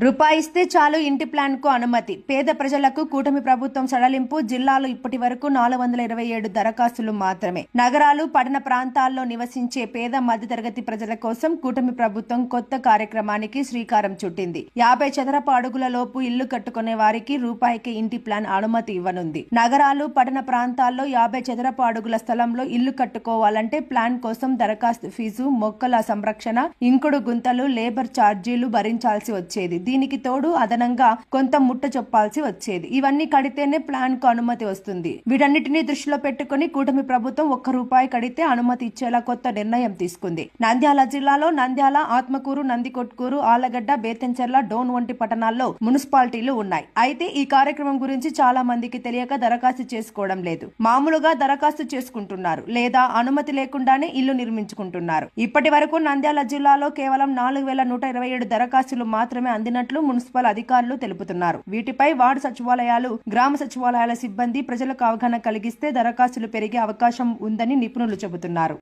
రూపాయి ఇస్తే చాలు ఇంటి ప్లాన్ కు అనుమతి. పేద ప్రజలకు కూటమి ప్రభుత్వం సడలింపు. జిల్లాలో ఇప్పటి వరకు 427 దరఖాస్తులు మాత్రమే. నగరాలు, పట్టణ ప్రాంతాల్లో నివసించే పేద మధ్యతరగతి ప్రజల కోసం కూటమి ప్రభుత్వం కొత్త కార్యక్రమానికి శ్రీకారం చుట్టింది. 50 చదరపు అడుగుల లోపు ఇల్లు కట్టుకునే వారికి రూపాయికి ఇంటి ప్లాన్ అనుమతి ఇవ్వనుంది. నగరాలు, పట్టణ ప్రాంతాల్లో 50 చదరపు అడుగుల స్థలంలో ఇల్లు కట్టుకోవాలంటే ప్లాన్ కోసం దరఖాస్తు ఫీజు, మొక్కల సంరక్షణ, ఇంకుడు గుంతలు, లేబర్ ఛార్జీలు భరించాల్సి వచ్చేది. దీనికి తోడు అదనంగా కొంత ముట్ట చెప్పాల్సి వచ్చేది. ఇవన్నీ కడితేనే ప్లాన్ కు అనుమతి వస్తుంది. వీటన్నిటిని దృష్టిలో పెట్టుకుని కూటమి ప్రభుత్వం ₹1 కడితే అనుమతి ఇచ్చేలా కొత్త నిర్ణయం తీసుకుంది. నంద్యాల జిల్లాలో నంద్యాల, ఆత్మకూరు, నందికొట్కూరు, ఆలగడ్డ, బేతంచెర్ల, డోన్ వంటి పట్టణాల్లో మున్సిపాలిటీలు ఉన్నాయి. అయితే ఈ కార్యక్రమం గురించి చాలా మందికి తెలియక దరఖాస్తు చేసుకోవడం లేదు. మామూలుగా దరఖాస్తు చేసుకుంటున్నారు లేదా అనుమతి లేకుండానే ఇల్లు నిర్మించుకుంటున్నారు. ఇప్పటి వరకు నంద్యాల జిల్లాలో కేవలం 4127 దరఖాస్తులు మాత్రమే అందినట్లు మున్సిపల్ అధికారులు తెలుపుతున్నారు. వీటిపై వార్డు సచివాలయాలు, గ్రామ సచివాలయాల సిబ్బంది ప్రజలకు అవగాహన కలిగిస్తే దరఖాస్తులు పెరిగే అవకాశం ఉందని నిపుణులు చెబుతున్నారు.